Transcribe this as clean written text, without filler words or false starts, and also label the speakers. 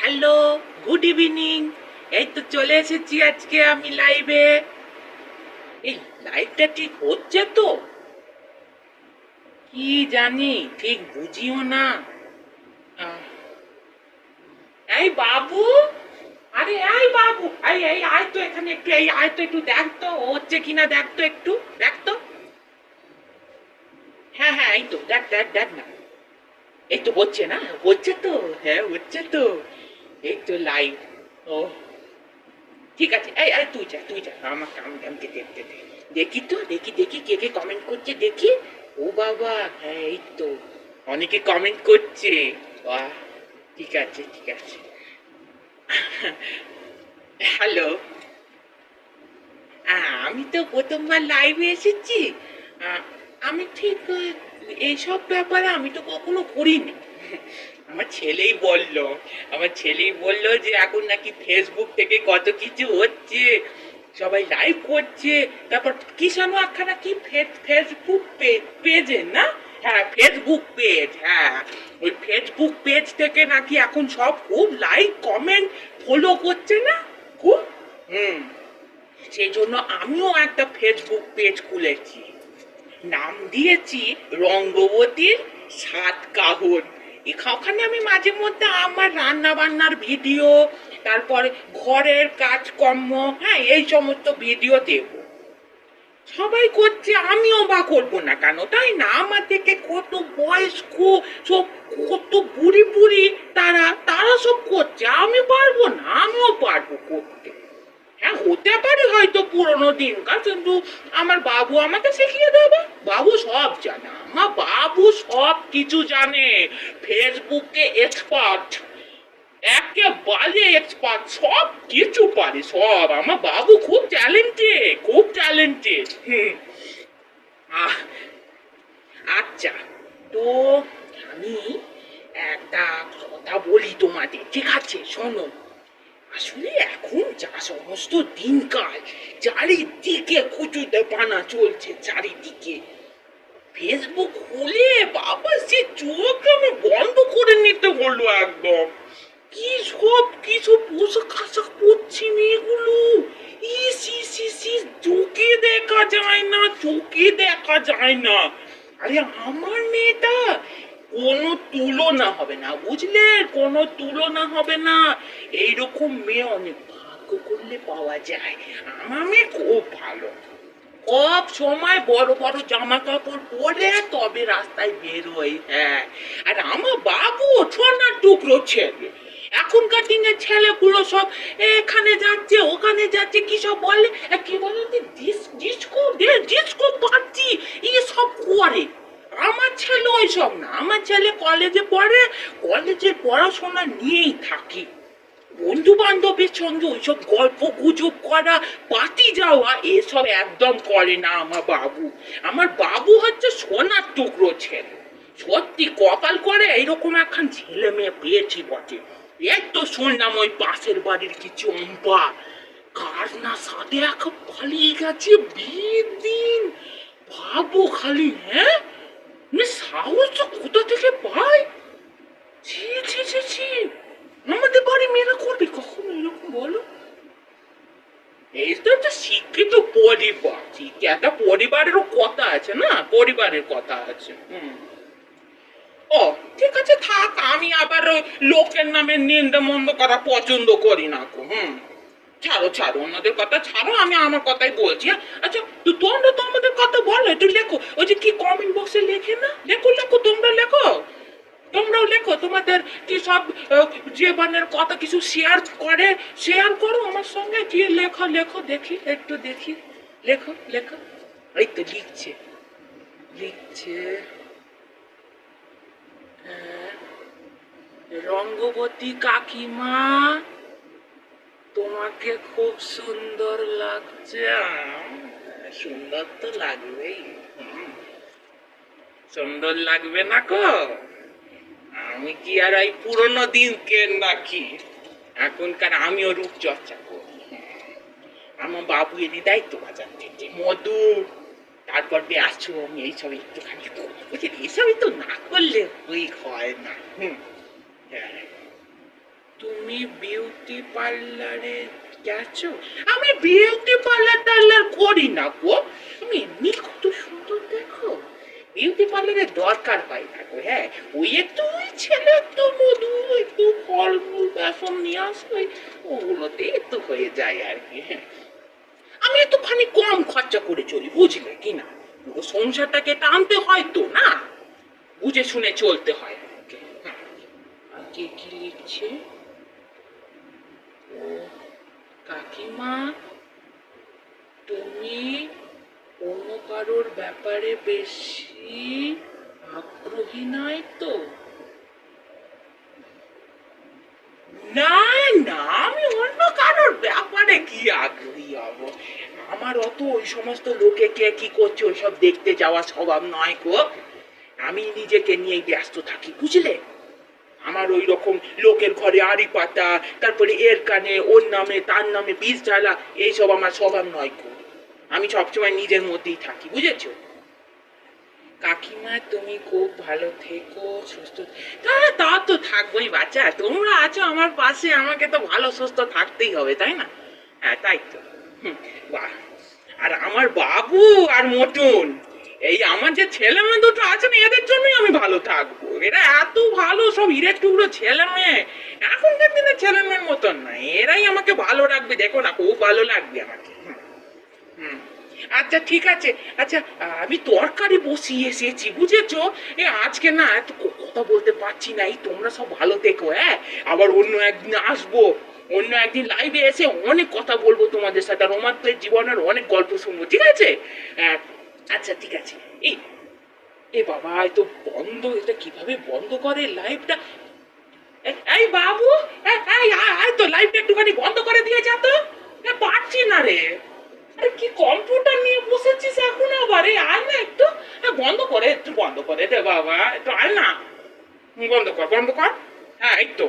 Speaker 1: Hello, good evening. এই তো চলে এসেছি আজকে আমি লাইভে। এই লাইভটা ঠিক হচ্ছে তো? কি জানি, ঠিক বুঝিও না। আহ, এই বাবু, আরে এই বাবু, এই আয় তো এখানে একটু, এই আয় তো একটু দেখ তো হচ্ছে কিনা, দেখ তো একটু, দেখ তো। হ্যাঁ হ্যাঁ, এই তো দেখ দেখ দেখ না। এই তো হচ্ছে না, হচ্ছে তো, হ্যাঁ হচ্ছে তো। এই তো লাইভ। ও ঠিক আছে, এই এই তুই যা আমাকে আমাকে দেখতে দে। দেখি তো, দেখি দেখি কে কে কমেন্ট করছে দেখি। ও বাবা, হ্যাঁ এই তো অনেকে কমেন্ট করছে। বাহ, ঠিক আছে ঠিক আছে। হ্যালো। আমি তো প্রথমবার লাইভে এসেছি। আহ, আমি ঠিক এইসব ব্যাপারে আমি তো কখনো করিনি। আমার ছেলেই বললো, যে এখন নাকি ফেসবুক থেকে কত কিছু হচ্ছে, সবাই লাইভ করছে। তারপর কিষানু একখানা কি ফেসবুক পেজে না, হ্যাঁ ফেসবুক পেজ, হ্যাঁ ওই ফেসবুক পেজ থেকে নাকি এখন সব খুব লাইক কমেন্ট ফলো করছে না, খুব। হুম, সেই জন্য আমিও একটা ফেসবুক পেজ খুলেছি, নাম দিয়েছি রঙ্গবতীর সাত কাহন। ওখানে আমি মাঝে মধ্যে আমার রান্না বান্নার ভিডিও, তারপরে ঘরের কাজকর্ম, হ্যাঁ এই সমস্ত ভিডিও দেব। সবাই করছে, আমিও বা করবো না কেন, তাই না? আমার থেকে কত বয়স্ক সব, কত বুড়ি বুড়ি, তারা তারা সব করছে, আমি পারবো না? আমিও পারবো করতে। হ্যাঁ হতে পারে হয়তো পুরোনো দিনকার, কিন্তু আমার বাবু আমাকে শিখিয়ে দেবে। বাবু সব জানে, আমার বাবু সব কিছু জানে। ফেসবুকে এক্সপার্ট, একেবারে এক্সপার্ট, সব কিছু পারে সব। আমার বাবু খুব ট্যালেন্টেড, খুব ট্যালেন্টেড। আচ্ছা, তো আমি একটা কথা বলি তোমাদের, ঠিক আছে? শোনো, আসলে এখন যা সমস্ত দিনকাল, চারিদিকে কুচুতে পানা চলছে, চারিদিকে ফেসবুক খুলে বাবা সে চোখ আমি বন্ধ করে নিতে বললো একদম। কি সব কিছু পোশাক আশাক পরছি মেয়েগুলো, ইস ইস ইস ইস, চোখে দেখা যায় না, চোখে দেখা যায় না। আরে আমার মেয়েটা কোনো তুলনা হবে না, বুঝলে? কোনো তুলনা হবে না। এইরকম মেয়ে অনেক ভাগ্য করলে পাওয়া যায়। আমার মেয়ে খুব ভালো, সব সময় বড় বড় জামা কাপড় পরে তবে রাস্তায় বেরোয়। হ্যাঁ, আর আমার বাবু সোনার টুকরো ছেলে। এখনকার দিনের ছেলেগুলো সব এখানে যাচ্ছে ওখানে যাচ্ছে, কি সব বলে, কি বলে, ডিস্কো ডিস্কো পার্টি সব করে। আমার ছেলে ওইসব না, আমার ছেলে কলেজে পড়ে, কলেজের পড়াশোনা নিয়েই থাকি। বন্ধু বান্ধবের সঙ্গে ওইসব গল্প গুজব করা, পার্টি যাওয়া, এসব একদম করে না আমার বাবু। আমার বাবু হচ্ছে সোনার টুকরো ছেলে। সত্যি কপাল করে এইরকম একখান ছেলে মেয়ে পেয়েছি বটে। এই তো শুনলাম ওই পাশের বাড়ির কি চম্পা কার না সাথে এক পালিয়ে গেছে বিয়ের দিন। ভাবো খালি, হ্যাঁ সাহস কোথা থেকে পায়? ছি ছি ছি ছি, আমাদের বাড়ি মেয়েরা করবে কখনো এরকম, বলো? এই তো একটা শিক্ষিত পরিবার, ঠিক একটা পরিবারেরও কথা আছে না, পরিবারের কথা আছে। ও ঠিক আছে থাক, আমি আবার ওই লোকের নামে নিন্দা মন্দ করা পছন্দ করি না গো। ছাড়ো ছাড়ো, অন্যদের কথা ছাড়ো, আমি আমার কথাই বলছি। আচ্ছা, তো তোমরা তো আমাদের কথা বলো, একটু লেখো। ওই যে কি কমেন্ট বক্সে লেখে না, লেখো লেখো, তোমরা লেখো, তোমরাও লেখো তোমাদের কি সব জীবনের কথা কিছু শেয়ার করে, শেয়ার করো আমার সঙ্গে। কি লেখো লেখো দেখি, একটু দেখি, লেখো লেখো। এই তো লিখছে, লিখছে। আহ, রঙ্গবতী কাকিমা, তোমাকে খুব সুন্দর লাগছে। সুন্দর তো লাগবেই, সুন্দর লাগবে না গো? আমি কি আর এই পুরনো দিনকে নাকি? এখনকার আমিও রূপচর্চা করি। আমার বাবু এনে দেয় তো বাজার থেকে মধু, তারপর বেসন, এইসব একটুখানি বুঝলি, এসবই তো না করলে ওই হয় না। হ্যাঁ, তুমি বিউটি পার্লারে গেছো? আমি বিউটি পার্লার করি না গো। আমি এমনি কত সুন্দর দেখো। বিউটি পার্লারের দরকার হয় না গো। হ্যাঁ, ওই একটু ওই ছেলে একটু মধু একটু ফলমূল বেসন নিয়ে আসলে ওগুলোতে একটু হয়ে যায় আর কি। হ্যাঁ, আমি একটুখানি কম খরচা করে চলি, বুঝলে কি না? পুরো সংসারটাকে টানতে হয় তো, না? বুঝে শুনে চলতে হয় আমাকে। হ্যাঁ, আর কে কি লিখছে? ও, কাকিমা, তুমি অন্য কারোর ব্যাপারে বেশি আগ্রহী নয় তো? না, না, আমি অন্য কারোর ব্যাপারে কি আগ্রহী হব? আমার অত ওই সমস্ত লোকে কে কি করছে ওইসব দেখতে যাওয়া স্বভাব নয় গো। আমি নিজেকে নিয়েই ব্যস্ত থাকি, বুঝলে? আমার ওই রকম লোকের ঘরে আড়ি পাতা, তারপরে এর কানে ওর নামে তার নামে বিষ জ্বালা, এইসব আমার স্বভাব নয় গো। আমি সবসময় নিজের মধ্যেই থাকি, বুঝেছো? কাকিমা, তুমি খুব ভালো থেকো, সুস্থ। তা তা তো থাকবোই বাচ্চা, তোমরা আছো আমার পাশে, আমাকে তো ভালো সুস্থ থাকতেই হবে, তাই না? হ্যাঁ, তাই তো। বাহ। আর আমার বাবু আর মটন, এই আমার যে ছেলে মেয়ে দুটো আছে না, এদের জন্যই আমি ভালো থাকবো। এরা এত ভালো, সব হিরের টুকরো ছেলে মেয়ে। এখনকার দিনের ছেলে মেয়ের মতন নয়, এরাই আমাকে ভালো রাখবে, দেখো না, খুব ভালো লাগবে আমাকে। হুম। আচ্ছা, ঠিক আছে। আচ্ছা, আমি তরকারি বসিয়ে এসেছি, বুঝেছো? আজকে না এত কথা বলতে পারছি না, এই তোমরা সব ভালো থেকো। হ্যাঁ, আবার অন্য একদিন আসবো, অন্য একদিন লাইভে এসে অনেক কথা বলবো তোমাদের সাথে, আর রোমান্সের জীবনের অনেক গল্প শুনবো, ঠিক আছে? আহ, আচ্ছা, ঠিক আছে। এই এ বাবা, এ তো বন্ধ, এটা কিভাবে বন্ধ করে লাইভটা? এই বাবু, এই তো লাইভটা একটুখানি বন্ধ করে দিয়ে যা তো। পারছি না রে। আরে কি কম্পিউটার নিয়ে বসেছিস এখন আবার? আয় না একটু। বন্ধ করে, একটু বন্ধ করে দে বাবা, একটু আয় না। বন্ধ কর, বন্ধ কর। হ্যাঁ, এই তো।